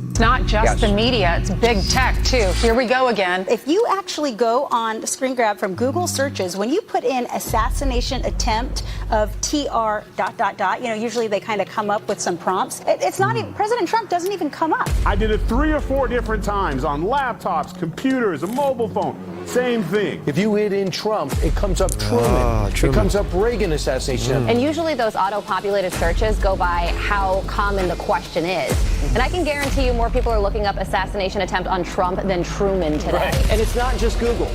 It's not just the media, it's big tech, too. Here we go again. If you actually go on screen grab from Google searches, when you put in assassination attempt of TR ... usually they kind of come up with some prompts. It's not even, President Trump doesn't even come up. I did it 3 or 4 different times on laptops, computers, a mobile phone. Same thing. If you hit in Trump, it comes up Truman. It comes up Reagan assassination. And usually those auto-populated searches go by how common the question is. And I can guarantee you more people are looking up assassination attempt on Trump than Truman today. Right. And it's not just Google.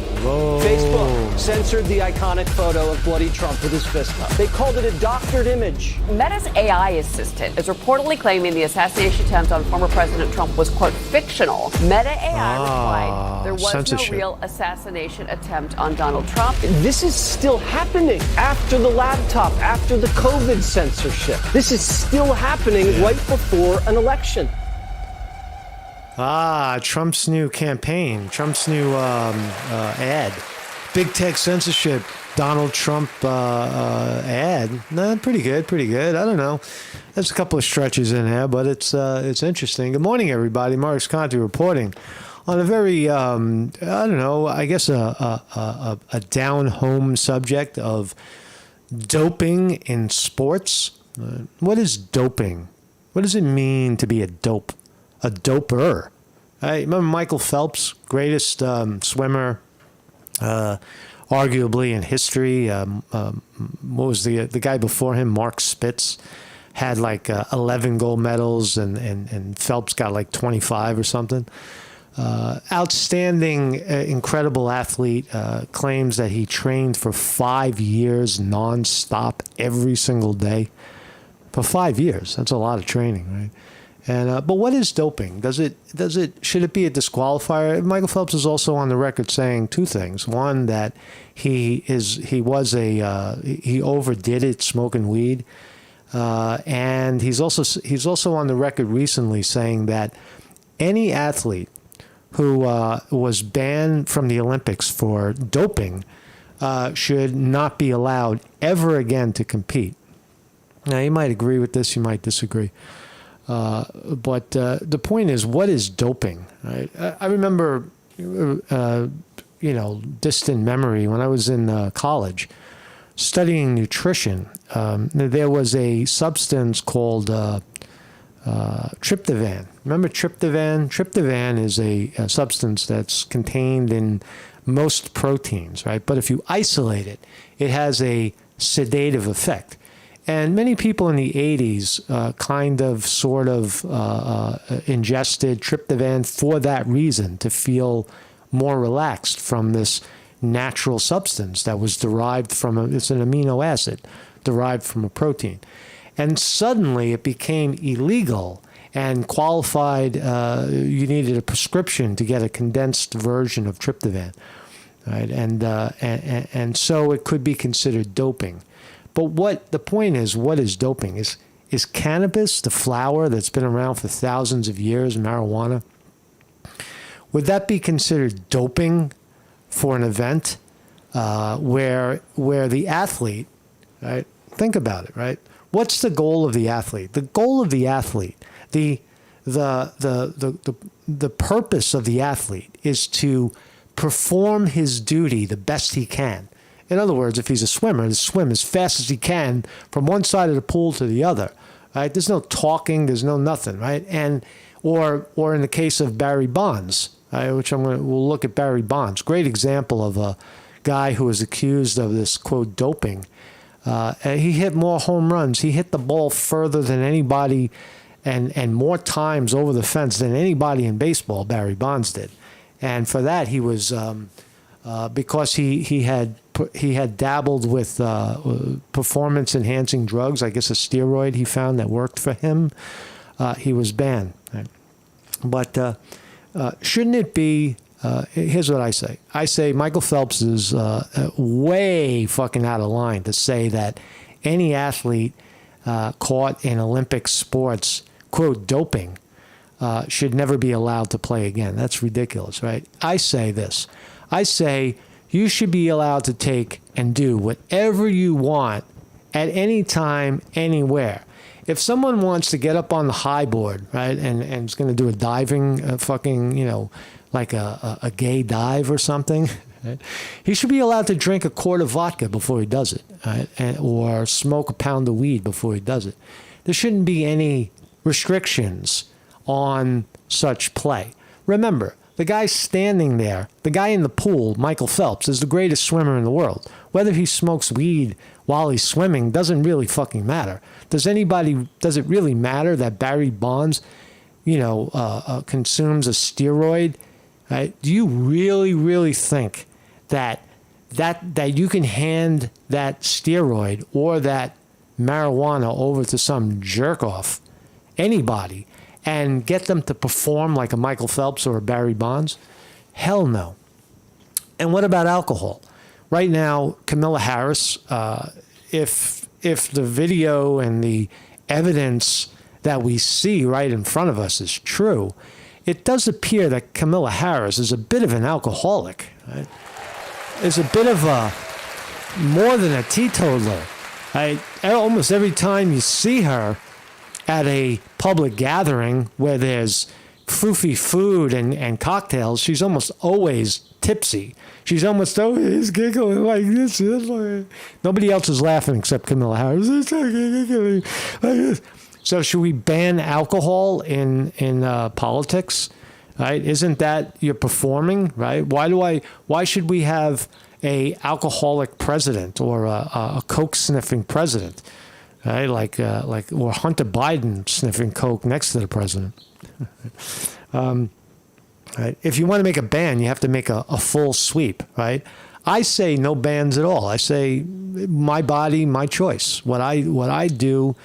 Facebook censored the iconic photo of bloody Trump with his fist up. They called it a doctored image. Meta's AI assistant is reportedly claiming the assassination attempt on former President Trump was, quote, fictional. Meta AI replied there was no real assassination attempt on Donald Trump. This is still happening after the laptop, after the COVID censorship. This is still happening right before an election. Trump's new campaign, Trump's new ad. Big tech censorship, Donald Trump ad. Nah, pretty good. I don't know. There's a couple of stretches in there, but it's interesting. Good morning, everybody. Marcus Conte reporting on a very, I guess a down-home subject of doping in sports. What is doping? What does it mean to be a doper? I remember Michael Phelps, greatest swimmer, arguably in history. What was the guy before him? Mark Spitz had like 11 gold medals, and Phelps got like 25 or something. Outstanding, incredible athlete, claims that he trained for 5 years nonstop every single day. For 5 years, that's a lot of training, right? And but what is doping? Should it be a disqualifier? Michael Phelps is also on the record saying 2 things. One, that he overdid it smoking weed, and he's also on the record recently saying that any athlete who was banned from the Olympics for doping should not be allowed ever again to compete. Now, you might agree with this, you might disagree. But the point is, what is doping? Right? I remember, distant memory, when I was in college studying nutrition, there was a substance called tryptophan. Remember tryptophan? Tryptophan is a substance that's contained in most proteins, right? But if you isolate it, it has a sedative effect. And many people in the 80s ingested tryptophan for that reason, to feel more relaxed from this natural substance that was derived from it's an amino acid derived from a protein. And suddenly it became illegal and qualified. You needed a prescription to get a condensed version of tryptophan, right? And so it could be considered doping. But the point is, what is doping? Is cannabis, the flower that's been around for thousands of years, marijuana, would that be considered doping for an event where the athlete, right? Think about it, right? What's the goal of the athlete? The goal of the athlete, the purpose of the athlete is to perform his duty the best he can. In other words, if he's a swimmer, to swim as fast as he can from one side of the pool to the other, right? There's no talking, there's no nothing, right? And or in the case of Barry Bonds, which we'll look at Barry Bonds, great example of a guy who was accused of this, quote, doping. He hit more home runs. He hit the ball further than anybody and more times over the fence than anybody in baseball, Barry Bonds did. And for that, he was because he had dabbled with performance-enhancing drugs, I guess a steroid he found that worked for him. he was banned. Right? But shouldn't it be? Here's what I say. I say Michael Phelps is way fucking out of line to say that any athlete caught in Olympic sports, quote, doping, should never be allowed to play again. That's ridiculous, right? I say this. I say you should be allowed to take and do whatever you want at any time, anywhere. If someone wants to get up on the high board, right, and is going to do a diving, fucking, you know, like a gay dive or something, right, he should be allowed to drink a quart of vodka before he does it, right, or smoke a pound of weed before he does it. There shouldn't be any restrictions on such play. Remember, the guy standing there, the guy in the pool, Michael Phelps, is the greatest swimmer in the world. Whether he smokes weed while he's swimming doesn't really fucking matter. Does it really matter that Barry Bonds, you know, consumes a steroid? Right? Do you really think that you can hand that steroid or that marijuana over to some jerk off, anybody, and get them to perform like a Michael Phelps or a Barry Bonds? Hell no. And what about alcohol? Right now, Kamala Harris, if the video and the evidence that we see right in front of us is true, it does appear that Kamala Harris is a bit of an alcoholic. Right? Is a bit of more than a teetotaler. Right? Almost every time you see her at a public gathering where there's foofy food and cocktails, she's almost always tipsy. She's almost always giggling like this. Nobody else is laughing except Kamala Harris. So should we ban alcohol in politics? Right? Isn't that you're performing? Right? Why should we have a alcoholic president or a coke sniffing president? Right? Like or Hunter Biden sniffing coke next to the president. Right? If you want to make a ban, you have to make a full sweep, right? I say no bans at all. I say my body, my choice. What I do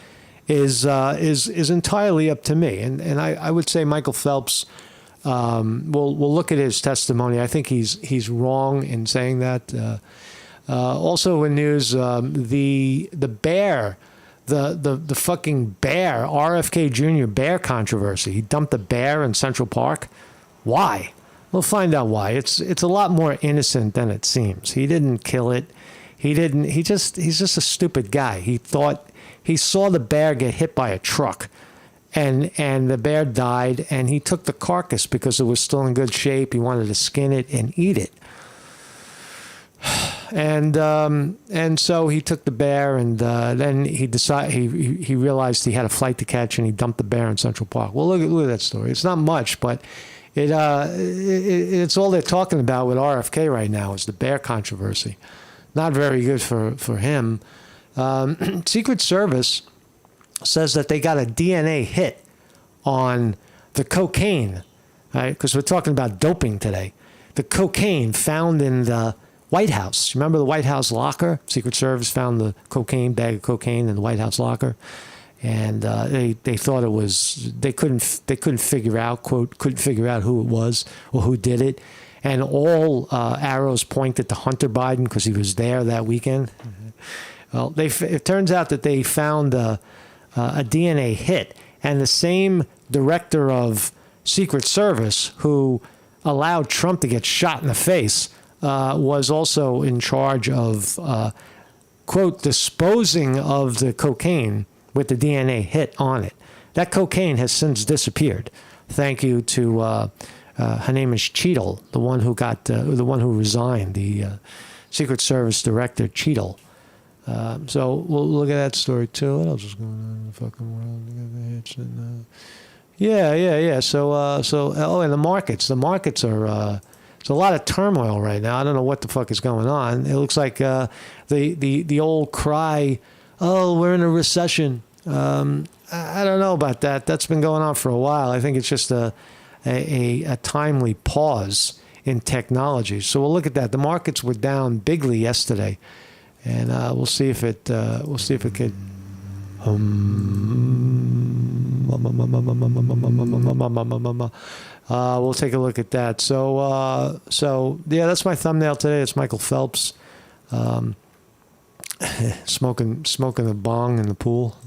is entirely up to me. And I would say Michael Phelps. We'll look at his testimony. I think he's wrong in saying that. Also in news, the bear. The fucking bear, RFK Jr. bear controversy. He dumped a bear in Central Park. Why? We'll find out why. It's a lot more innocent than it seems. He didn't kill it. He's just a stupid guy. He saw the bear get hit by a truck, and the bear died, and he took the carcass because it was still in good shape. He wanted to skin it and eat it. And so he took the bear, and then he realized he had a flight to catch, and he dumped the bear in Central Park. Well, look at that story. It's not much, but it's all they're talking about with RFK right now is the bear controversy. Not very good for him. Secret Service says that they got a DNA hit on the cocaine, right? Because we're talking about doping today. The cocaine found in the White House. Remember the White House locker? Secret Service found the bag of cocaine in the White House locker, and they thought it was they couldn't figure out who it was or who did it, and all arrows pointed to Hunter Biden because he was there that weekend. Well, it turns out that they found a DNA hit, and the same director of Secret Service who allowed Trump to get shot in the face was also in charge of, quote, disposing of the cocaine with the DNA hit on it. That cocaine has since disappeared. Thank you to her name is Cheadle, the one who resigned, the Secret Service director Cheadle. So we'll look at that story too. What else is going on in the fucking world? Yeah. So and the markets are. There's a lot of turmoil right now. I don't know what the fuck is going on. It looks like the old cry, "Oh, we're in a recession." I don't know about that. That's been going on for a while. I think it's just a timely pause in technology. So we'll look at that. The markets were down bigly yesterday, and we'll see if it could. We'll take a look at that. So yeah, that's my thumbnail today. It's Michael Phelps smoking a bong in the pool.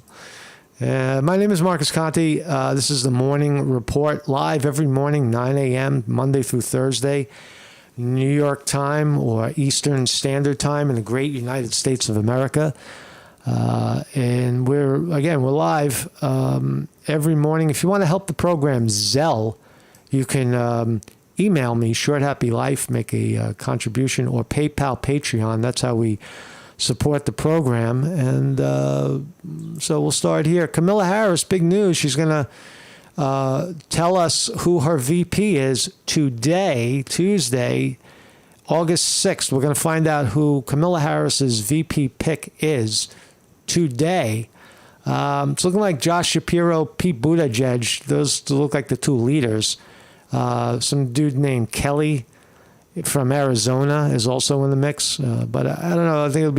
My name is Marcus Conte. This is the Morning Report, live every morning, 9 a.m., Monday through Thursday, New York time or Eastern Standard Time in the great United States of America. And we're live every morning. If you want to help the program, Zelle, you can email me, shorthappylife, make a contribution, or PayPal, Patreon. That's how we support the program. And so we'll start here. Kamala Harris, big news. She's going to tell us who her VP is today, Tuesday, August 6th. We're going to find out who Kamala Harris's VP pick is today. It's looking like Josh Shapiro, Pete Buttigieg. Those look like the two leaders. Some dude named Kelly from Arizona is also in the mix. But I don't know. I think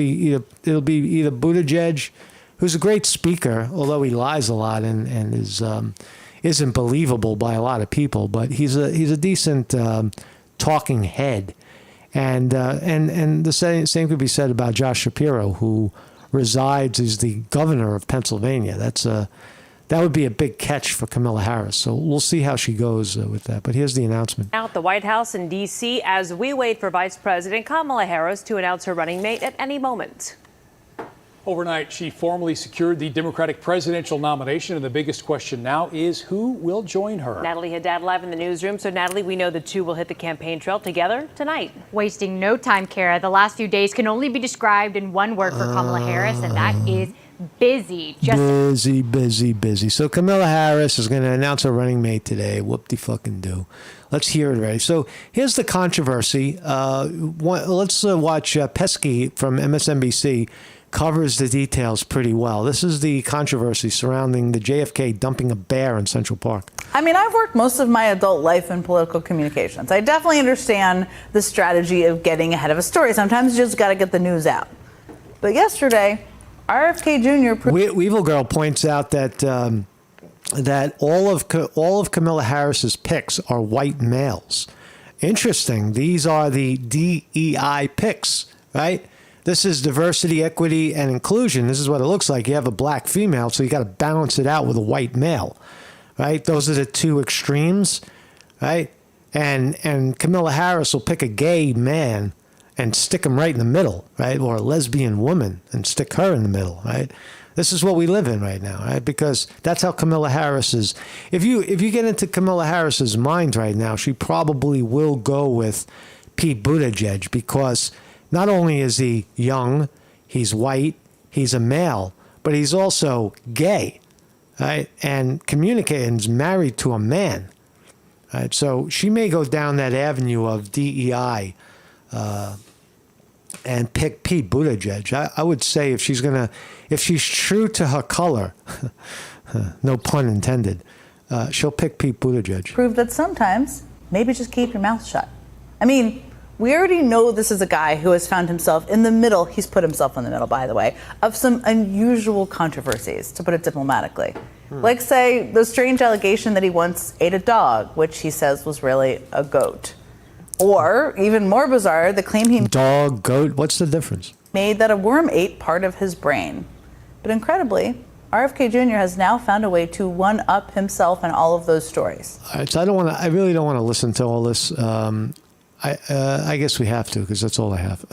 it'll be either Buttigieg, who's a great speaker, although he lies a lot and isn't believable by a lot of people. But he's a decent talking head. And the same could be said about Josh Shapiro, who resides as the governor of Pennsylvania. That would be a big catch for Kamala Harris. So we'll see how she goes with that. But here's the announcement. Now at the White House in D.C. as we wait for Vice President Kamala Harris to announce her running mate at any moment. Overnight, she formally secured the Democratic presidential nomination, and the biggest question now is who will join her. Natalie Haddad live in the newsroom. So, Natalie, we know the two will hit the campaign trail together tonight. Wasting no time, Kara. The last few days can only be described in one word for Kamala Harris, and that is busy. Busy. So Kamala Harris is going to announce her running mate today. Whoop-de-fucking-do. Let's hear it already. So here's the controversy. Let's watch Pesky from MSNBC covers the details pretty well. This is the controversy surrounding the JFK dumping a bear in Central Park. I mean, I've worked most of my adult life in political communications. I definitely understand the strategy of getting ahead of a story. Sometimes you just got to get the news out. But yesterday, RFK Jr. Weevil Girl points out that that all of Kamala Harris's picks are white males. Interesting. These are the DEI picks, right? This is diversity, equity, and inclusion. This is what it looks like. You have a black female, so you got to balance it out with a white male, right? Those are the two extremes, right? And Kamala Harris will pick a gay man and stick him right in the middle, right? Or a lesbian woman and stick her in the middle, right? This is what we live in right now, right? Because that's how Kamala Harris is. If you get into Kamala Harris's mind right now, she probably will go with Pete Buttigieg, because not only is he young, he's white, he's a male, but he's also gay, right? And communicates, married to a man, right? So she may go down that avenue of DEI and pick Pete Buttigieg. I would say if she's true to her color, no pun intended, she'll pick Pete Buttigieg. Prove that sometimes maybe just keep your mouth shut. I mean, we already know this is a guy who has found himself in the middle, he's put himself in the middle, by the way, of some unusual controversies, to put it diplomatically. Like, say, the strange allegation that he once ate a dog, which he says was really a goat. Or, even more bizarre, the claim he... Dog, goat, what's the difference? ...made that a worm ate part of his brain. But incredibly, RFK Jr. has now found a way to one-up himself in all of those stories. All right, so I really don't want to listen to all this. I guess we have to, because that's all I have.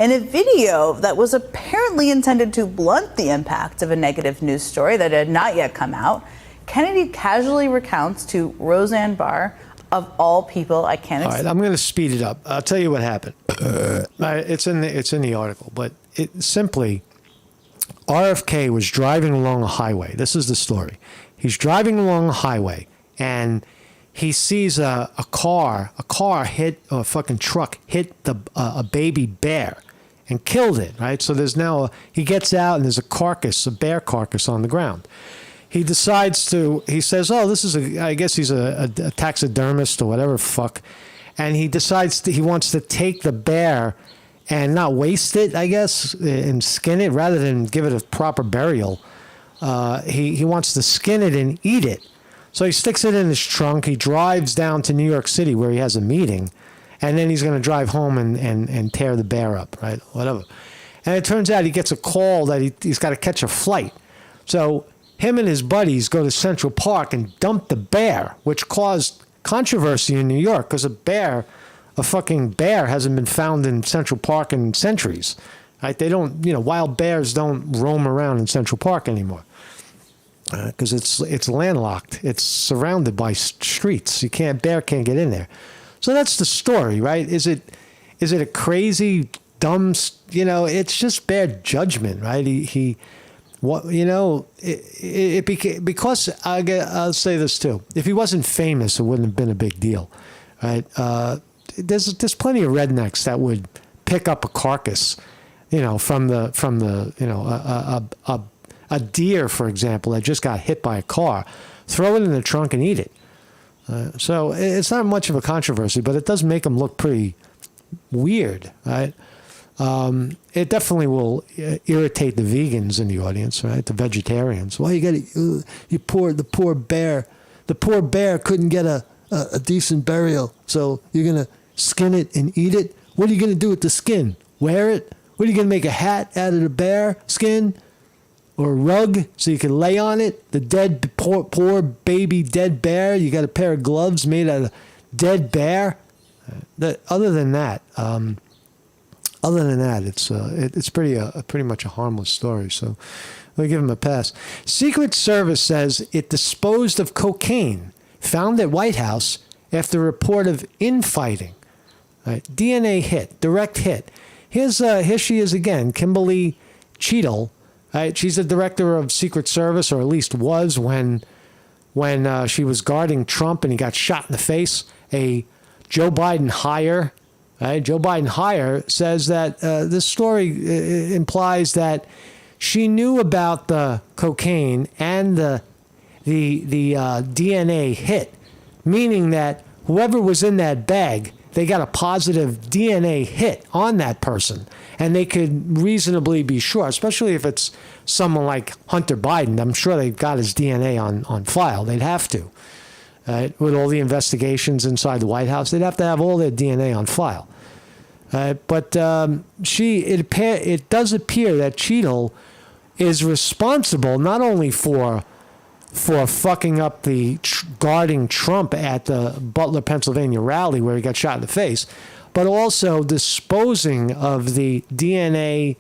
In a video that was apparently intended to blunt the impact of a negative news story that had not yet come out, Kennedy casually recounts to Roseanne Barr, of all people, I can't... All right, I'm going to speed it up. I'll tell you what happened. It's in the article, but it simply, RFK was driving along a highway. This is the story. He's driving along a highway, and he sees a fucking truck hit a baby bear and killed it, right? So there's now he gets out and there's a bear carcass on the ground. He says, oh, this is I guess he's a taxidermist or whatever fuck. And he decides he wants to take the bear and not waste it, I guess, and skin it rather than give it a proper burial. he wants to skin it and eat it. So he sticks it in his trunk. He drives down to New York City where he has a meeting, and then he's going to drive home and tear the bear up, right? Whatever. And it turns out he gets a call that he's got to catch a flight. So him and his buddies go to Central Park and dump the bear, which caused controversy in New York because a fucking bear hasn't been found in Central Park in centuries. Right? They don't, wild bears don't roam around in Central Park anymore because it's landlocked. It's surrounded by streets. Bear can't get in there. So that's the story, right? Is it a crazy, dumb, it's just bad judgment, right? Because I'll say this too. If he wasn't famous, it wouldn't have been a big deal, right? There's plenty of rednecks that would pick up a carcass, from a deer, for example, that just got hit by a car, throw it in the trunk and eat it. So it's not much of a controversy, but it does make them look pretty weird, right? It definitely will irritate the vegans in the audience, right? The vegetarians. Well, the poor bear. The poor bear couldn't get a decent burial, so you're gonna skin it and eat it. What are you gonna do with the skin? Wear it? What are you gonna make a hat out of the bear skin? Or a rug so you can lay on it? The dead, poor baby dead bear. You got a pair of gloves made out of dead bear. Other than that, it's pretty much a harmless story. So we'll give him a pass. Secret Service says it disposed of cocaine found at White House after a report of infighting. Right. DNA hit, direct hit. Here she is again, Kimberly Cheadle. Right, she's the director of Secret Service, or at least was when she was guarding Trump and he got shot in the face. A Joe Biden hire, right? Joe Biden hire says that this story implies that she knew about the cocaine and the DNA hit, meaning that whoever was in that bag, they got a positive DNA hit on that person. And they could reasonably be sure, especially if it's someone like Hunter Biden. I'm sure they've got his DNA on file. They'd have to. With all the investigations inside the White House, they'd have to have all their DNA on file. But it does appear that Cheadle is responsible not only for fucking up the guarding Trump at the Butler, Pennsylvania rally where he got shot in the face, but also disposing of the DNA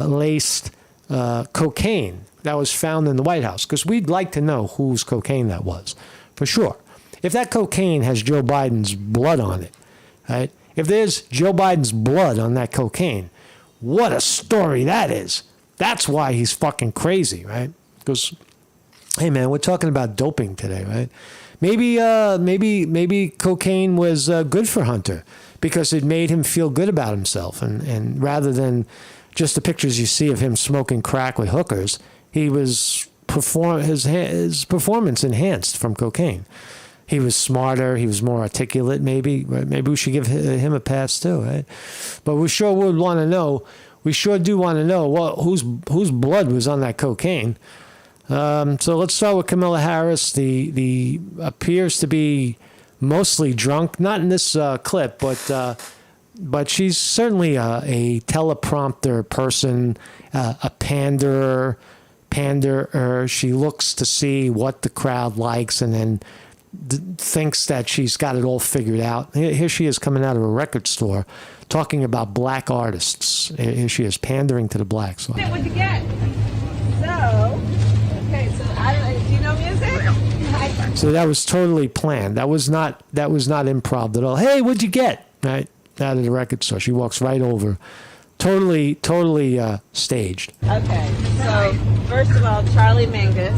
laced cocaine that was found in the White House. Because we'd like to know whose cocaine that was, for sure. If that cocaine has Joe Biden's blood on it, right? If there's Joe Biden's blood on that cocaine, what a story that is. That's why he's fucking crazy, right? Because, hey man, we're talking about doping today, right? Maybe cocaine was good for Hunter because it made him feel good about himself. And rather than just the pictures you see of him smoking crack with hookers, his performance enhanced from cocaine. He was smarter. He was more articulate, maybe. Right? Maybe we should give him a pass too, right? But we sure would want to know. We sure do want to know whose blood was on that cocaine. So let's start with Kamala Harris. The appears to be mostly drunk, not in this clip, but she's certainly a teleprompter person, a panderer. She looks to see what the crowd likes and then thinks that she's got it all figured out. Here she is coming out of a record store talking about black artists. Here she is pandering to the blacks. What'd you get? Okay, so do you know music? So that was totally planned. That was not improv at all. Hey, what'd you get? Right out of the record store. She walks right over. Totally staged. Okay, so first of all, Charlie Mingus,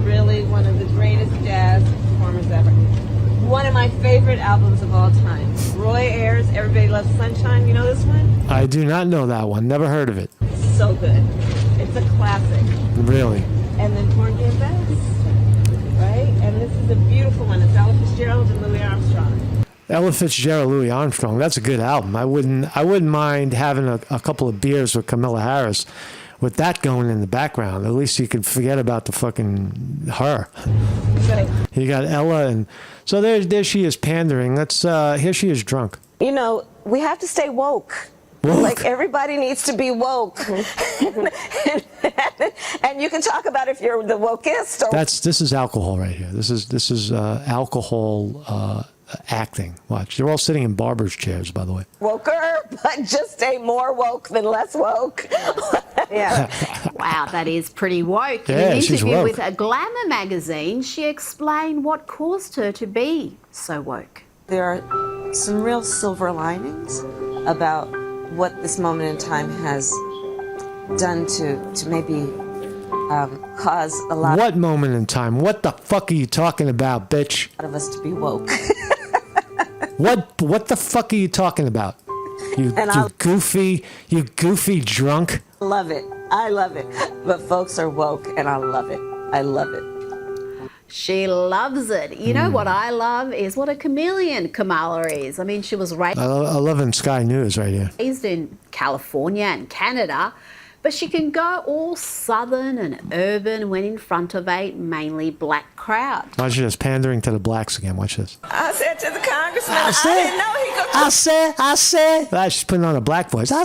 really one of the greatest jazz performers ever. One of my favorite albums of all time. Roy Ayers, Everybody Loves Sunshine. You know this one? I do not know that one. Never heard of it. So good. It's a classic. Really? And then Porgy and Bess, right? And this is a beautiful one. It's Ella Fitzgerald and Louis Armstrong. Ella Fitzgerald, Louis Armstrong. That's a good album. I wouldn't mind having a couple of beers with Kamala Harris with that going in the background, at least you could forget about the fucking her. You got Ella, and so there she is pandering. That's here she is drunk. You know, we have to stay woke. Like, everybody needs to be woke. And you can talk about if you're the wokest or... This is alcohol right here. This is alcohol acting. Watch. They're all sitting in barber's chairs, by the way. woker, but just stay more woke than less woke. Yeah. Wow, that is pretty woke. Yeah, In an she's interview woke. with a Glamour magazine, she explained what caused her to be so woke. There are some real silver linings about what this moment in time has done to maybe cause a lot What moment in time? What the fuck are you talking about, bitch? of us to be woke. What the fuck are you talking about? You goofy drunk. Love it. I love it. But folks are woke, and I love it. I love it. She loves it. You know what I love is what a chameleon Kamala is. I mean, she was I love in Sky News right here. raised in California and Canada, but she can go all southern and urban when in front of a mainly black crowd. Watch this, pandering to the blacks again. Watch this. I said to the congressman, I said- didn't know he could. I said. She's putting on a black voice. I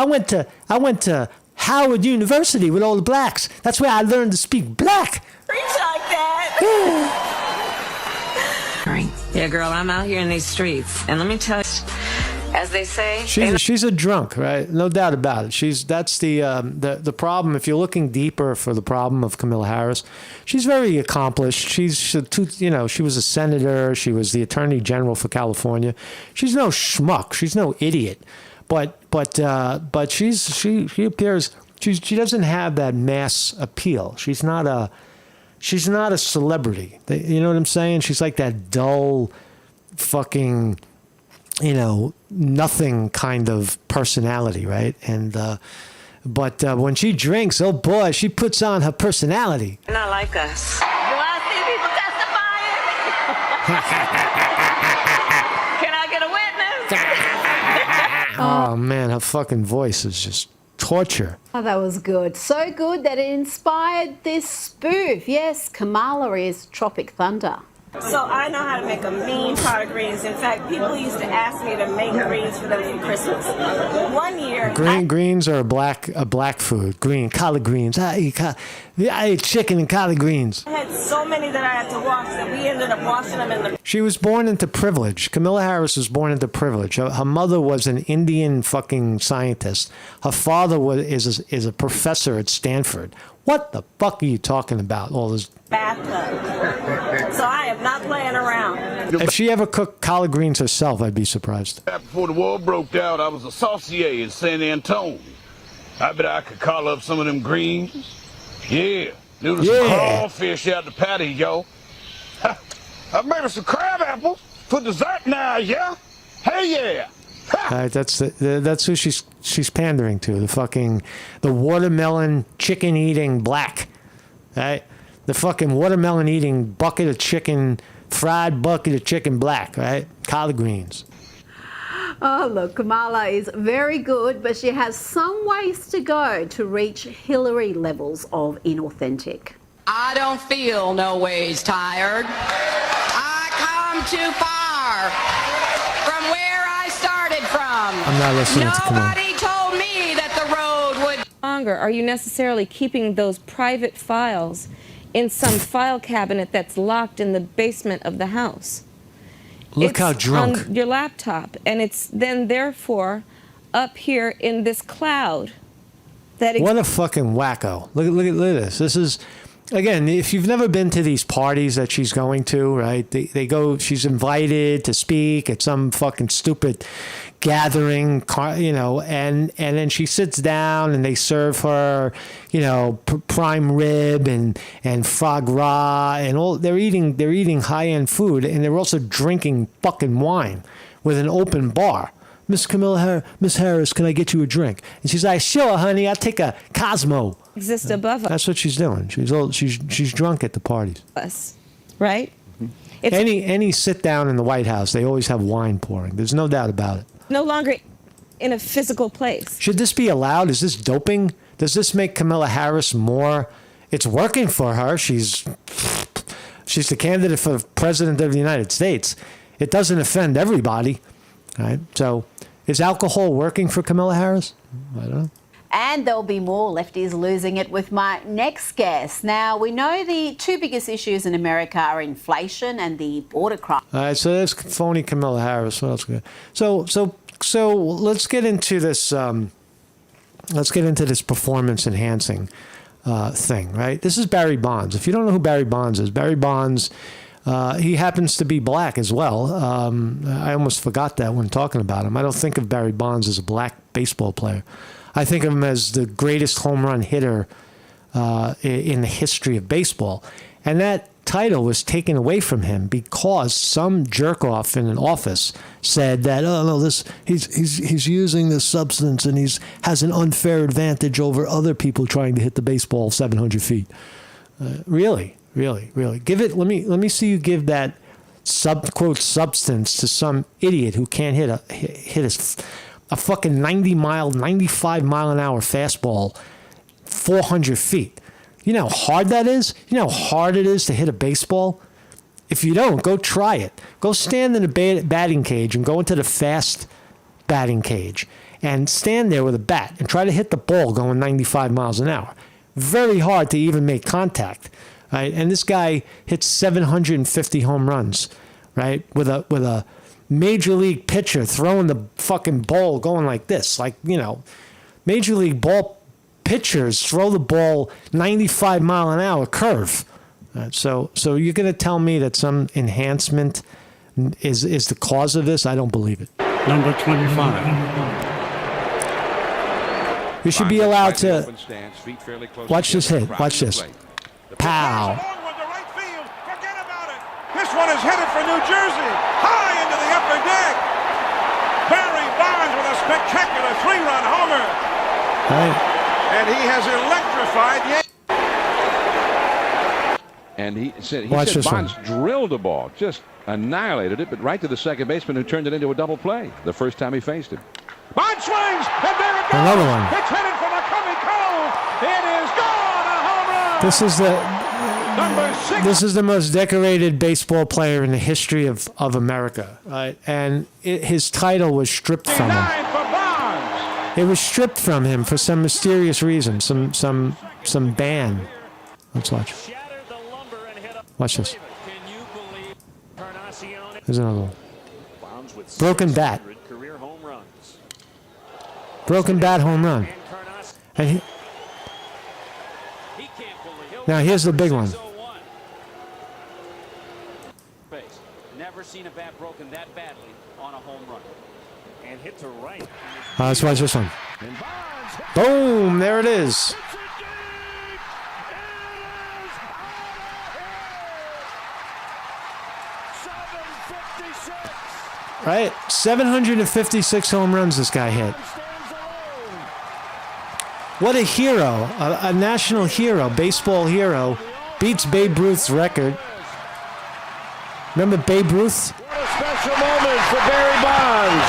went to Howard University with all the blacks. That's where I learned to speak black. Preach like that. Yeah, girl, I'm out here in these streets, and let me tell you, as they say, She's a drunk, right? No doubt about it. That's the problem. If you're looking deeper for the problem of Kamala Harris, she's very accomplished. She was a senator. She was the attorney general for California. She's no schmuck. She's no idiot. But she appears she doesn't have that mass appeal. She's not a celebrity. You know what I'm saying? She's like that dull, fucking, nothing kind of personality, right? And but when she drinks, oh boy, she puts on her personality. not like us. Do I see people testifying? Can I get a witness? Oh man, her fucking voice is just torture. Oh, that was good. So good that it inspired this spoof. Yes, Kamala is Tropic Thunder. So I know how to make a mean pot of greens. In fact, people used to ask me to make greens for them for Christmas. One year, Greens are a black food. Collard greens. I ate chicken and collard greens. I had so many that I had to wash that we ended up washing them in the... She was born into privilege. Kamala Harris was born into privilege. Her mother was an Indian fucking scientist. Her father is a professor at Stanford. What the fuck are you talking about? All this bathtub. So I am not playing around. If she ever cooked collard greens herself, I'd be surprised. Before the war broke out, I was a saucier in San Antonio. I bet I could call up some of them greens. Yeah, there was some crawfish out the patio. I made her some crab apples for dessert now, yeah? Hey, yeah! That's who she's pandering to. The watermelon chicken eating black, right? The fucking watermelon eating bucket of chicken, fried bucket of chicken black, right? Collard greens. Oh, look, Kamala is very good, but she has some ways to go to reach Hillary levels of inauthentic. I don't feel no ways tired. I come too far from where I started from. I'm not listening to Kamala. Nobody told me that the road would... Longer are you necessarily keeping those private files in some file cabinet that's locked in the basement of the house? Look how drunk. On your laptop, and it's then therefore up here in this cloud. What a fucking wacko. Look at this. This is, again, if you've never been to these parties that she's going to, right? She's invited to speak at some fucking stupid gathering, and then she sits down and they serve her, prime rib and foie gras and all. They're eating high-end food, and they're also drinking fucking wine with an open bar. Miss Harris, can I get you a drink? And she's like, sure, honey, I'll take a Cosmo. Exist above us. That's what she's doing. She's drunk at the parties. Right? Any sit down in the White House, they always have wine pouring. There's no doubt about it. No longer in a physical place. Should this be allowed? Is this doping? Does this make Kamala Harris more? It's working for her. She's the candidate for president of the United States. It doesn't offend everybody, right? So is alcohol working for Kamala Harris? I don't know. And there'll be more lefties losing it with my next guest. Now, we know the two biggest issues in America are inflation and the border crisis. All right, so there's phony Kamala Harris. What else? So let's get into this. Let's get into this performance enhancing thing, right? This is Barry Bonds. If you don't know who Barry Bonds is, Barry Bonds, he happens to be black as well. I almost forgot that when talking about him. I don't think of Barry Bonds as a black baseball player. I think of him as the greatest home run hitter in the history of baseball. And that title was taken away from him because some jerk off in an office said that, oh no, he's using this substance and has an unfair advantage over other people trying to hit the baseball 700 feet. Really. Give it. Let me see you give that quote substance to some idiot who can't hit a fucking 95 mile an hour fastball 400 feet. You know how hard that is? You know how hard it is to hit a baseball? If you don't, go try it. Go stand in the batting cage and go into the fast batting cage and stand there with a bat and try to hit the ball going 95 miles an hour. Very hard to even make contact, right? And this guy hits 750 home runs, right? With a major league pitcher throwing the fucking ball going like this. Like, you know, major league ball pitchers throw the ball 95 mile an hour curve. So you're going to tell me that some enhancement is the cause of this? I don't believe it. Number 25. You should be allowed to watch this hit. Watch this. Pow. This one is headed for New Jersey, high into the upper deck. Barry Bonds with a spectacular three-run homer. Right. And he has electrified the... And he said Bonds drilled the ball, just annihilated it, but right to the second baseman who turned it into a double play the first time he faced him. Bonds swings, and there it goes. Another one. It's headed for McCovey Cove. It is gone, a home run. This is the most decorated baseball player in the history of America, right? And his title was stripped from him. It was stripped from him for some mysterious reason, some ban. Let's watch. Watch this. There's another one. Broken bat. Broken bat home run. And now here's the big one. Never seen a bat broken that badly on a home run. And hit to right. Let's watch this one. Boom! There it is. Right? 756 home runs this guy hit. What a hero. A national hero, baseball hero. Beats Babe Ruth's record. Remember Babe Ruth? What a special moment for Barry Bonds.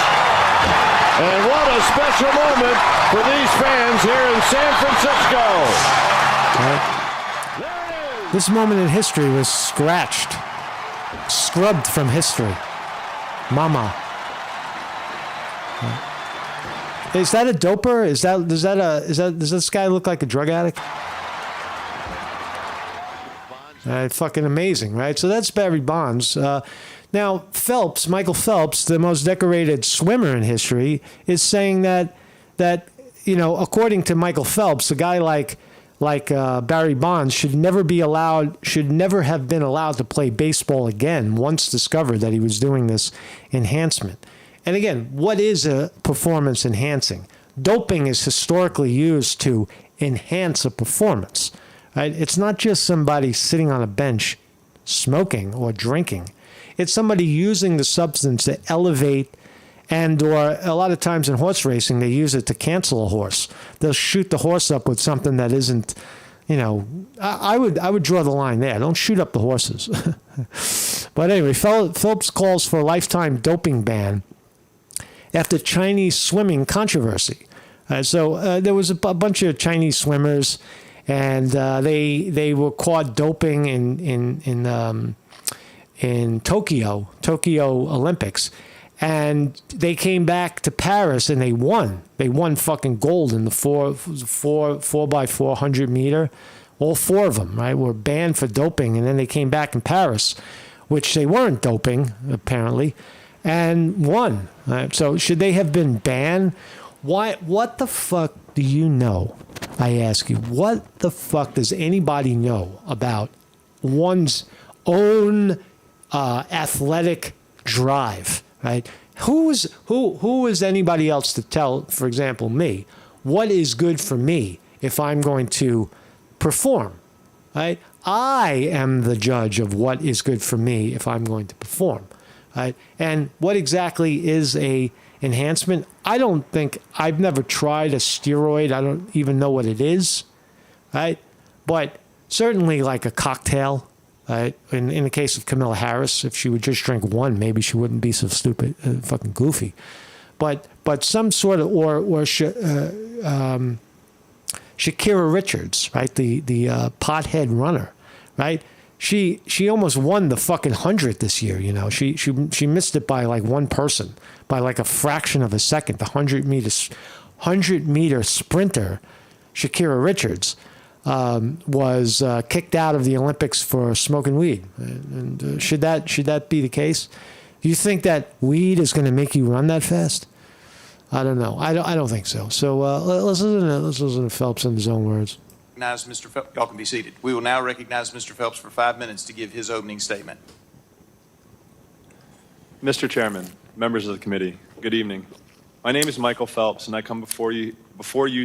And what a special moment for these fans here in San Francisco. Right. This moment in history was scratched, scrubbed from history. Mama. Right. Is that a doper? Does this guy look like a drug addict? Fucking amazing, right? So that's Barry Bonds. Now, Phelps, Michael Phelps, the most decorated swimmer in history, is saying that according to Michael Phelps, a guy like Barry Bonds should never have been allowed to play baseball again once discovered that he was doing this enhancement. And again, what is a performance enhancing? Doping is historically used to enhance a performance. Right? It's not just somebody sitting on a bench smoking or drinking. It's somebody using the substance to elevate, or a lot of times in horse racing, they use it to cancel a horse. They'll shoot the horse up with something that isn't, I would draw the line there. Don't shoot up the horses. But anyway, Phelps calls for a lifetime doping ban. after Chinese swimming controversy. So there was a bunch of Chinese swimmers, and they were caught doping in Tokyo Olympics, and they came back to Paris and they won. They won fucking gold in the 4x400 meter. All four of them, right, were banned for doping, and then they came back in Paris, which they weren't doping apparently, and won. Right? So should they have been banned? Why? What the fuck do you know? I ask you, what the fuck does anybody know about one's own athletic drive? Right? Who is anybody else to tell, for example, me, what is good for me if I'm going to perform? Right? I am the judge of what is good for me if I'm going to perform. Right? And what exactly is a enhancement? I don't think, I've never tried a steroid. I don't even know what it is. Right? But certainly like a cocktail. In the case of Kamala Harris, if she would just drink one, maybe she wouldn't be so stupid, fucking goofy. But some sort of, Shakira Richards, right? The pothead runner, right? She almost won the fucking 100 this year. You know, she missed it by like one person, by like a fraction of a second. The 100 meter sprinter, Shakira Richards, was kicked out of the Olympics for smoking weed. And should that be the case? Do you think that weed is going to make you run that fast? I don't know. I don't think so. So let's listen to Phelps in his own words. Mr. Phelps. Y'all can be seated. We will now recognize Mr. Phelps for 5 minutes to give his opening statement. Mr. Chairman, members of the committee, good evening. My name is Michael Phelps, and I come before you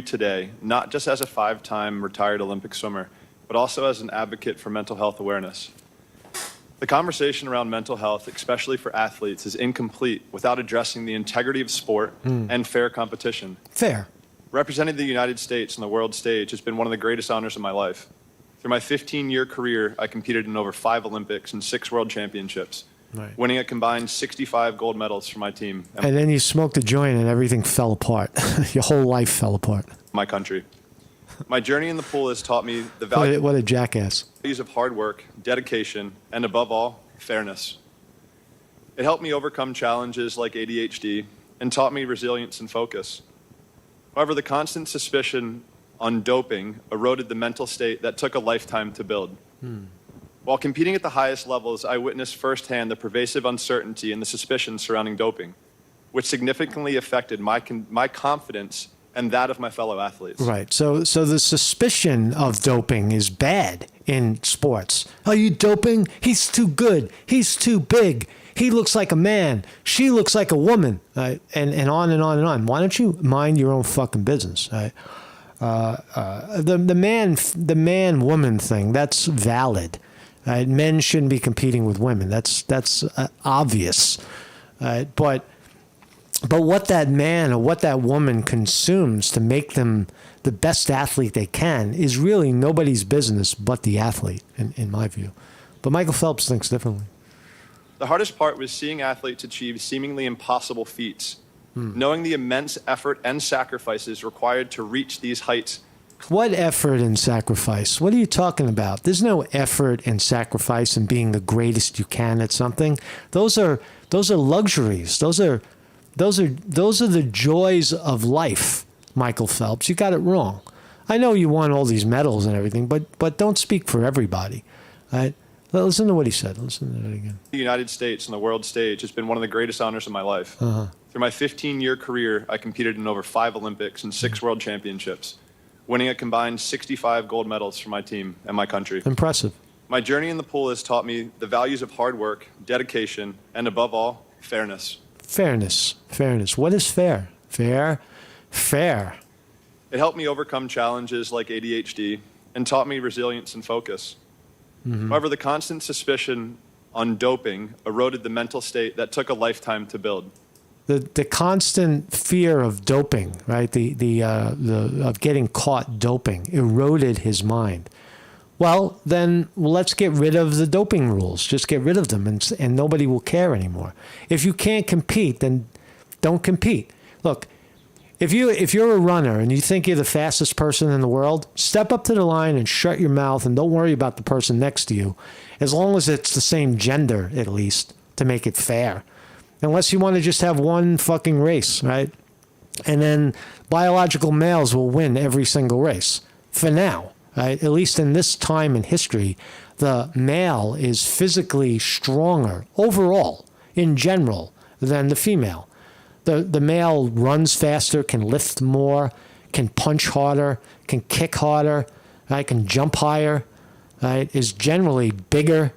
today, not just as a 5-time retired Olympic swimmer, but also as an advocate for mental health awareness. The conversation around mental health, especially for athletes, is incomplete without addressing the integrity of sport and fair competition. Fair. Representing the United States on the world stage has been one of the greatest honors of my life. Through my 15-year career, I competed in over 5 Olympics and 6 World Championships, winning a combined 65 gold medals for my team. And then you smoked a joint and everything fell apart. Your whole life fell apart. My country. My journey in the pool has taught me the value. What a jackass. Of hard work, dedication, and above all, fairness. It helped me overcome challenges like ADHD and taught me resilience and focus. However, the constant suspicion on doping eroded the mental state that took a lifetime to build. While competing at the highest levels, I witnessed firsthand the pervasive uncertainty and the suspicion surrounding doping, which significantly affected my confidence and that of my fellow athletes. Right. So the suspicion of doping is bad in sports. Are you doping? He's too good. He's too big. He looks like a man. She looks like a woman. And on and on and on. Why don't you mind your own fucking business? Right? The man-woman thing, that's valid. Men shouldn't be competing with women. That's obvious. But what that man or what that woman consumes to make them the best athlete they can is really nobody's business but the athlete, in my view. But Michael Phelps thinks differently. The hardest part was seeing athletes achieve seemingly impossible feats, knowing the immense effort and sacrifices required to reach these heights. What effort and sacrifice? What are you talking about? There's no effort and sacrifice in being the greatest you can at something. Those are luxuries. Those are the joys of life, Michael Phelps. You got it wrong. I know you won all these medals and everything, but don't speak for everybody. Right? Listen to what he said. Listen to that again. The United States on the world stage has been one of the greatest honors of my life. Through my 15-year career, I competed in over 5 Olympics and 6 World Championships, winning a combined 65 gold medals for my team and my country. Impressive. My journey in the pool has taught me the values of hard work, dedication, and above all, fairness. Fairness. What is fair? Fair. It helped me overcome challenges like ADHD and taught me resilience and focus. However, the constant suspicion on doping eroded the mental state that took a lifetime to build. The constant fear of doping, right? Of getting caught doping eroded his mind. Well, then let's get rid of the doping rules. Just get rid of them, and nobody will care anymore. If you can't compete, then Don't compete. Look, if you're a runner and you think you're the fastest person in the world, step up to the line and shut your mouth and don't worry about the person next to you, as long as it's the same gender, at least, to make it fair. Unless you want to just have one fucking race, right? And then biological males will win every single race. For now, right? At least in this time in history, the male is physically stronger overall, in general, than the female. The male runs faster, can lift more, can punch harder, can kick harder, right? Can jump higher, right? Is generally bigger.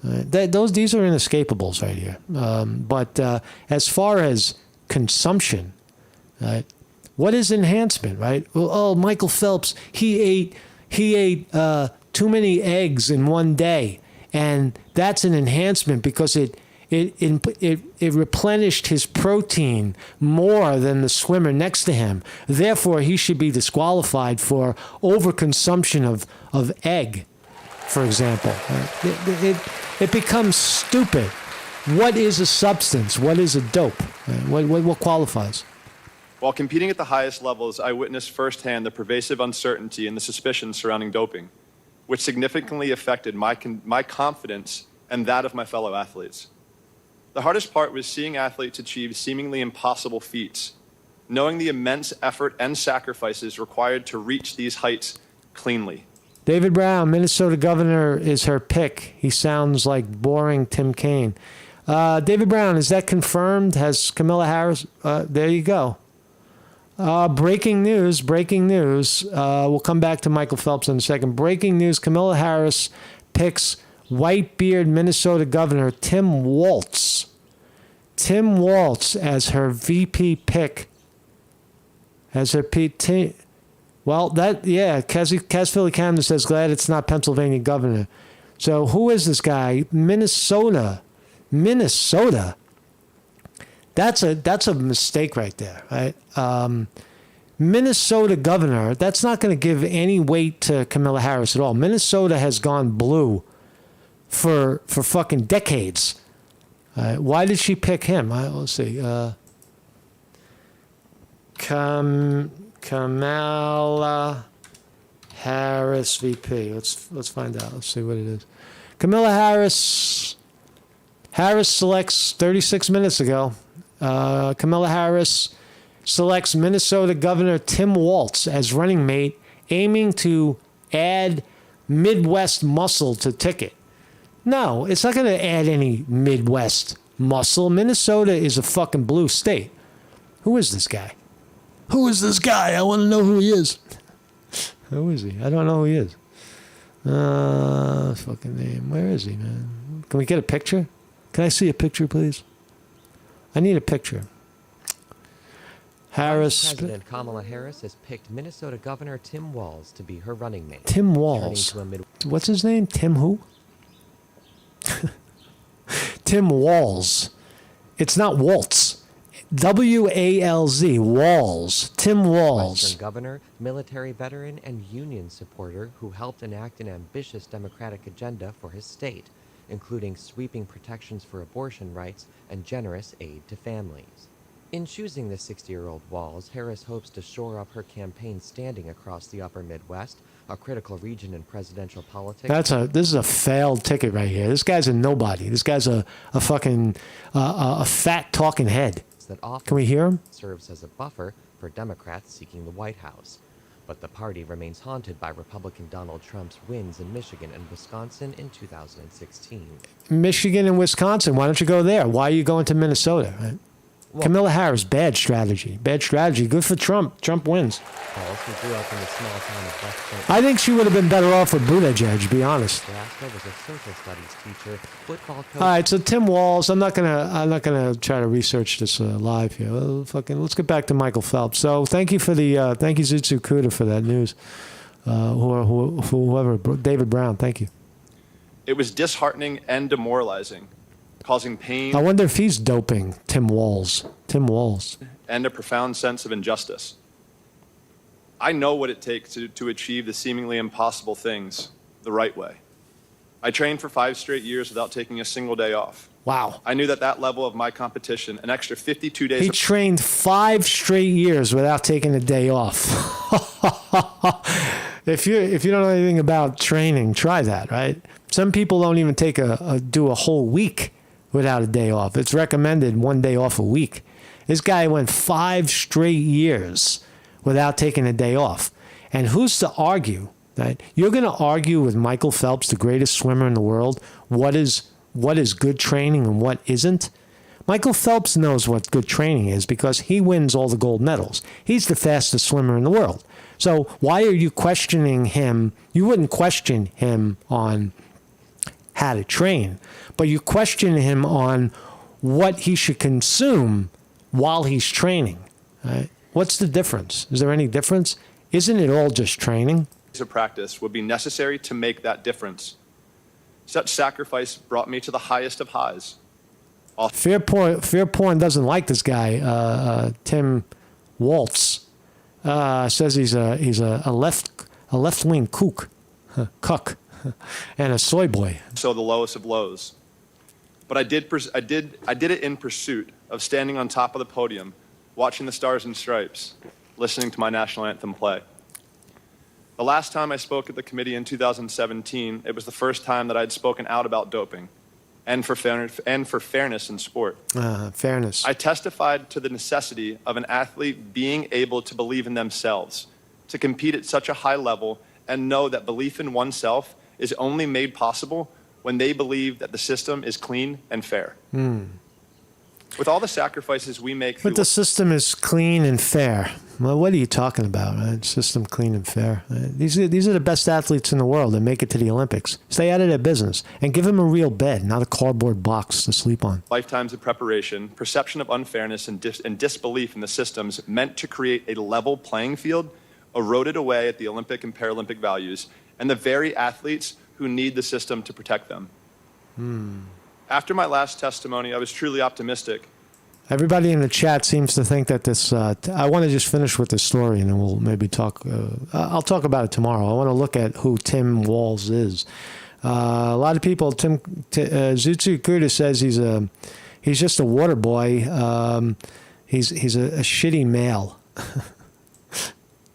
These are inescapables right here. But as far as consumption, right? What is enhancement, right? Well, oh, Michael Phelps, he ate too many eggs in one day, and that's an enhancement because it replenished his protein more than the swimmer next to him. Therefore, he should be disqualified for overconsumption of egg, for example. It becomes stupid. What is a substance? What is a dope? What qualifies? While competing at the highest levels, I witnessed firsthand the pervasive uncertainty and the suspicion surrounding doping, which significantly affected my confidence and that of my fellow athletes. The hardest part was seeing athletes achieve seemingly impossible feats, knowing the immense effort and sacrifices required to reach these heights cleanly. David Brown, Minnesota governor, is her pick. He sounds like boring Tim Kaine. David Brown, is that confirmed? Has Kamala Harris? There you go. Breaking news. We'll come back to Michael Phelps in a second. Breaking news, Kamala Harris picks white-beard Minnesota Governor Tim Walz. Tim Walz as her VP pick. As her PT. Well, Kaz Philly Camden says, glad it's not Pennsylvania governor. So who is this guy? Minnesota. That's a mistake right there, right? Minnesota governor, that's not going to give any weight to Kamala Harris at all. Minnesota has gone blue for fucking decades. Why did she pick him? Let's see. Kamala Harris VP. Let's find out. Let's see what it is. Kamala Harris. Harris selects 36 minutes ago. Kamala Harris selects Minnesota Governor Tim Walz as running mate, aiming to add Midwest muscle to ticket. No, it's not going to add any Midwest muscle. Minnesota is a fucking blue state. Who is this guy? I want to know who he is. Who is he? I don't know who he is. Fucking name. Where is he, man? Can we get a picture? Can I see a picture, please? I need a picture. Harris. President Kamala Harris has picked Minnesota Governor Tim Walz to be her running mate. Tim Walz. What's his name? Tim who? Tim Walz. It's not Waltz. W-A-L-Z. Walz. Tim Walz. Western governor, military veteran, and union supporter who helped enact an ambitious democratic agenda for his state, including sweeping protections for abortion rights and generous aid to families. In choosing the 60-year-old Walz, Harris hopes to shore up her campaign standing across the upper Midwest, a critical region in presidential politics. This is a failed ticket right here. This guy's a nobody. This guy's a fucking a fat talking head. That often Can we hear him? Serves as a buffer for Democrats seeking the White House. But the party remains haunted by Republican Donald Trump's wins in Michigan and Wisconsin in 2016. Michigan and Wisconsin. Why don't you go there? Why are you going to Minnesota? Right? Well, Kamala Harris, bad strategy. Bad strategy. Good for Trump. Trump wins. Who grew up in the small town of West Point. I think she would have been better off with Buttigieg, to be honest. Nebraska was a social studies teacher, football coach. All right, so Tim Walz. I'm not gonna try to research this live here. Let's get back to Michael Phelps. So thank you for the thank you Zutsu Kuda for that news. Whoever David Brown. Thank you. It was disheartening and demoralizing, causing pain. I wonder if he's doping Tim Walz. And a profound sense of injustice. I know what it takes to achieve the seemingly impossible things the right way. I trained for 5 straight years without taking a single day off. Wow. I knew that level of my competition, an extra 52 days. He trained 5 straight years without taking a day off. If you don't know anything about training, try that, right? Some people don't even do a whole week without a day off. It's recommended 1 day off a week. This guy went 5 straight years without taking a day off. And who's to argue that you're going to argue with Michael Phelps, the greatest swimmer in the world, what is good training and what isn't? Michael Phelps knows what good training is because he wins all the gold medals. He's the fastest swimmer in the world. So why are you questioning him? You wouldn't question him on how to train, but you question him on what he should consume while he's training. Right? What's the difference? Is there any difference? Isn't it all just training? Of practice would be necessary to make that difference. Such sacrifice brought me to the highest of highs. Fear porn doesn't like this guy. Tim Waltz says he's a left wing cuck, and a soy boy. So the lowest of lows, but I did it in pursuit of standing on top of the podium, watching the Stars and Stripes, listening to my national anthem play. The last time I spoke at the committee in 2017, it was the first time that I had spoken out about doping and for fairness in sport. Fairness. I testified to the necessity of an athlete being able to believe in themselves, to compete at such a high level and know that belief in oneself is only made possible when they believe that the system is clean and fair. With all the sacrifices we make But the system is clean and fair. Well, what are you talking about? Right? System clean and fair. These are the best athletes in the world that make it to the Olympics. Stay out of their business and give them a real bed, not a cardboard box to sleep on. Lifetimes of preparation, perception of unfairness, and disbelief in the systems meant to create a level playing field eroded away at the Olympic and Paralympic values and the very athletes who need the system to protect them. After my last testimony, I was truly optimistic. Everybody in the chat seems to think that this. I want to just finish with this story, and then we'll maybe talk. I'll talk about it tomorrow. I want to look at who Tim Walz is. A lot of people. Zutsu Kuda says he's just a water boy. He's a shitty male.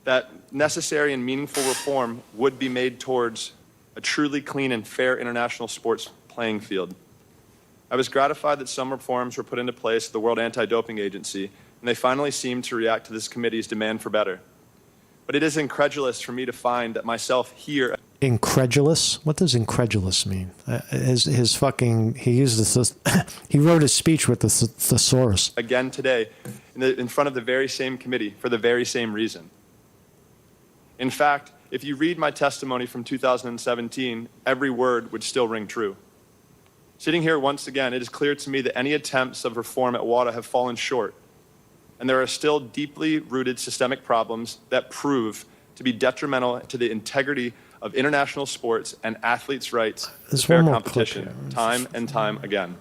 That necessary and meaningful reform would be made towards a truly clean and fair international sports playing field. I was gratified that some reforms were put into place at the World Anti-Doping Agency, and they finally seemed to react to this committee's demand for better. But it is incredulous for me to find that myself here... Incredulous? What does incredulous mean? He wrote his speech with the thesaurus. Again today, in front of the very same committee, for the very same reason. In fact, if you read my testimony from 2017, every word would still ring true. Sitting here once again, it is clear to me that any attempts of reform at WADA have fallen short, and there are still deeply rooted systemic problems that prove to be detrimental to the integrity of international sports and athletes' rights to fair competition, time and time again.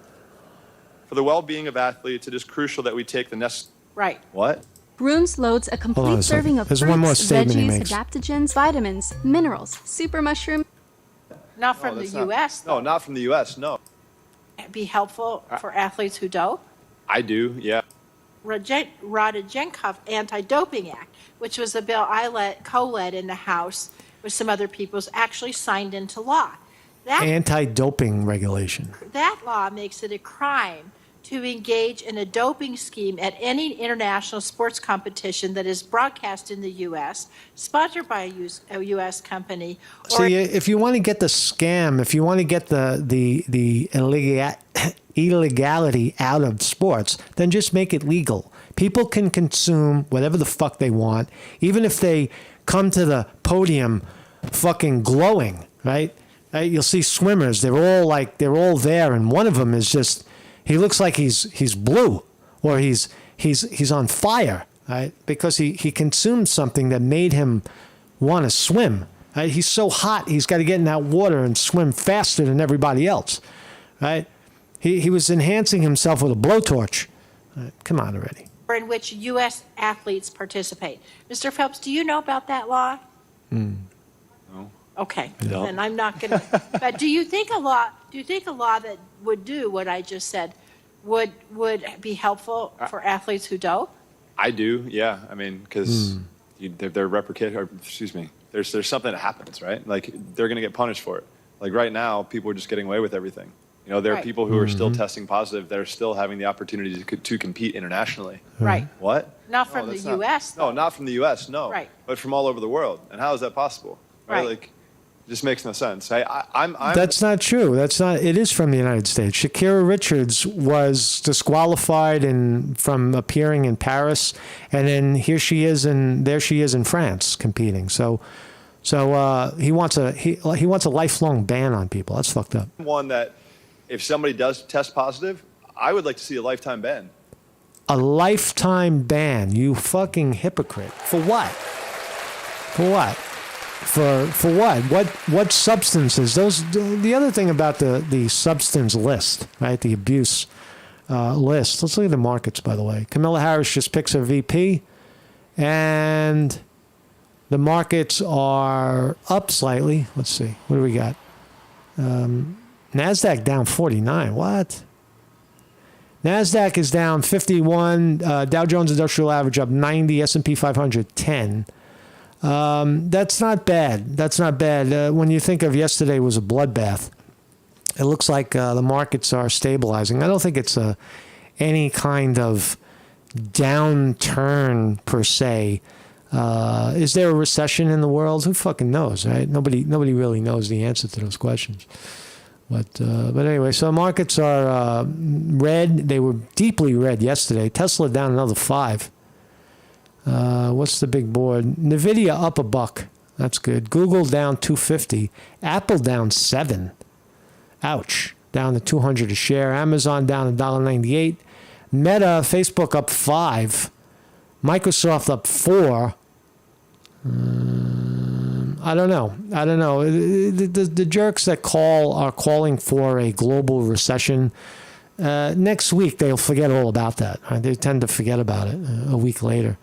For the well-being of athletes, it is crucial that we take the necessary... Right. What? Bruins loads a complete serving of fruits, veggies, adaptogens, vitamins, minerals, super mushroom. Not from the U.S. No, not from the U.S., no. Be helpful for athletes who dope. I do, yeah. Rodchenkov Anti-Doping Act, which was a bill I co-led in the House with some other people, is actually signed into law. Anti-doping regulation. That law makes it a crime to engage in a doping scheme at any international sports competition that is broadcast in the U.S., sponsored by a U.S. company. See, if you want to get the scam, if you want to get the illegality out of sports, then just make it legal. People can consume whatever the fuck they want, even if they come to the podium fucking glowing, right? You'll see swimmers, they're all there, and one of them is just... He looks like he's blue, or he's on fire, right? Because he consumed something that made him want to swim. Right? He's so hot, he's got to get in that water and swim faster than everybody else, right? He was enhancing himself with a blowtorch. Right? Come on already. In which U.S. athletes participate. Mr. Phelps, do you know about that law? No. Okay, No. then I'm not going to. But do you think a law that would do what I just said would be helpful for athletes who dope? I do, yeah. I mean, because they're replicated, or excuse me, there's something that happens, right? Like, they're going to get punished for it. Like, right now, people are just getting away with everything. You know, there are Right. people who are still testing positive that are still having the opportunity to compete internationally. Right. What? Not from the that's not- U.S. No, not from the U.S., no. Right. But from all over the world. And how is that possible? Right. Like, it just makes no sense. I'm That's not true. That's not. It is from the United States. Shakira Richards was disqualified from appearing in Paris, and then there she is in France competing. So he wants a lifelong ban on people. That's fucked up. one that if somebody does test positive, I would like to see a lifetime ban. A lifetime ban. You fucking hypocrite. For what? For what? For what? What substances? The other thing about the substance list, right? The abuse list. Let's look at the markets, by the way. Kamala Harris just picks her VP, and the markets are up slightly. Let's see. What do we got? NASDAQ down 49. What? NASDAQ is down 51. Dow Jones Industrial Average up 90. S&P 500 10. That's not bad. That's not bad. When you think of yesterday was a bloodbath, it looks like the markets are stabilizing. I don't think it's any kind of downturn per se. Is there a recession in the world? Who fucking knows, right? Nobody really knows the answer to those questions. But anyway, so markets are red. They were deeply red yesterday. Tesla down another 5. What's the big board? Nvidia up $1. That's good. Google down 250. Apple down 7. Ouch. Down to 200 a share. Amazon down $1.98. Meta, Facebook up 5. Microsoft up 4. I don't know. The jerks that are calling for a global recession. Next week they'll forget all about that. Right? They tend to forget about it a week later.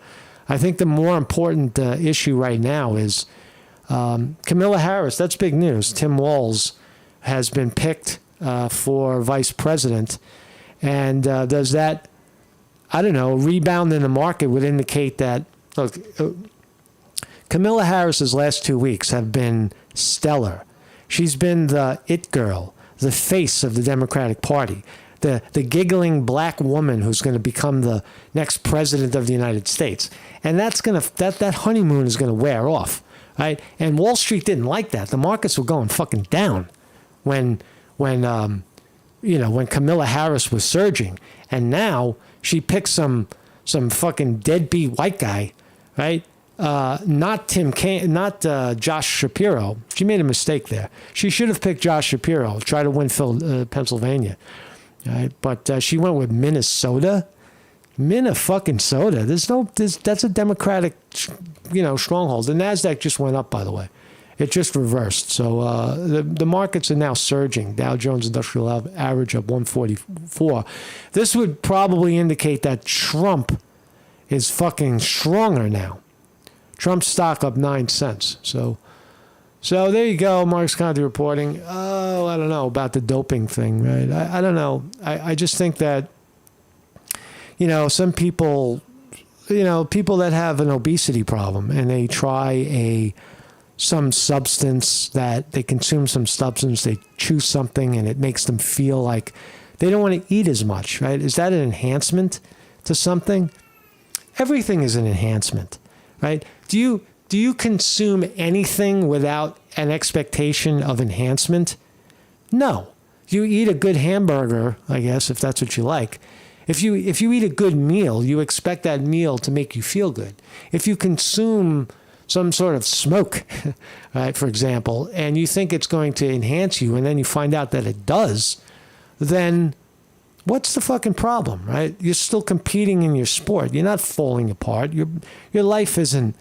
I think the more important issue right now is Kamala Harris. That's big news. Tim Walz has been picked for vice president. And does that, I don't know, rebound in the market would indicate that, look, Kamala Harris's last 2 weeks have been stellar. She's been the it girl, the face of the Democratic Party. The giggling black woman who's going to become the next president of the United States. And that honeymoon is going to wear off, right? And Wall Street didn't like that. The markets were going fucking down when Kamala Harris was surging. And now she picked some fucking deadbeat white guy, right? Not Josh Shapiro. She made a mistake there. She should have picked Josh Shapiro, try to win Pennsylvania. Right? But she went with Minnesota. Minna-fucking-soda. That's a Democratic, stronghold. The NASDAQ just went up, by the way. It just reversed. So the markets are now surging. Dow Jones Industrial Average up 144. This would probably indicate that Trump is fucking stronger now. Trump's stock up 9 cents. So there you go, Mark's Conte reporting. Oh, I don't know about the doping thing, right? I don't know. I just think that, some people, people that have an obesity problem and they try some substance, that they consume some substance, they chew something and it makes them feel like they don't want to eat as much, right? Is that an enhancement to something? Everything is an enhancement, right? Do you consume anything without an expectation of enhancement? No. You eat a good hamburger, I guess, if that's what you like. If you eat a good meal, you expect that meal to make you feel good. If you consume some sort of smoke, right, for example, and you think it's going to enhance you, and then you find out that it does, then what's the fucking problem, right? You're still competing in your sport. You're not falling apart. Your life isn't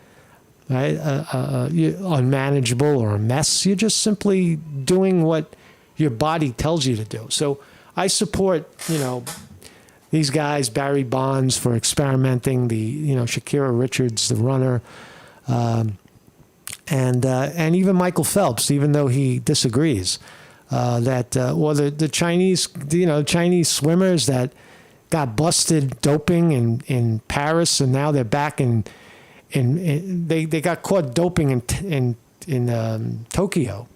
right, unmanageable or a mess. You're just simply doing what your body tells you to do. So I support, these guys, Barry Bonds, for experimenting, Shakira Richards, the runner, And even Michael Phelps, even though he disagrees, or the Chinese, Chinese swimmers that got busted doping in Paris, and now they're back they got caught doping in Tokyo,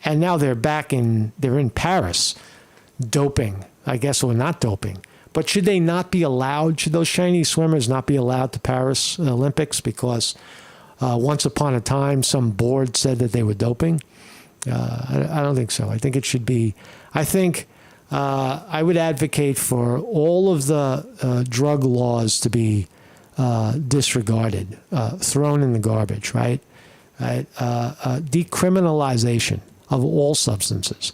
and now they're in Paris doping, I guess, or not doping. But should they not be allowed? Should those Chinese swimmers not be allowed to Paris Olympics because once upon a time some board said that they were doping? I don't think so. I think it should be. I think I would advocate for all of the drug laws to be disregarded, thrown in the garbage, right? Decriminalization of all substances,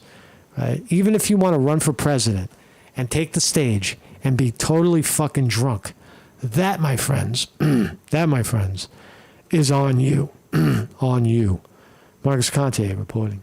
right? Even if you want to run for president and take the stage and be totally fucking drunk, that, my friends, is on you. On you. Marcus Conte reporting.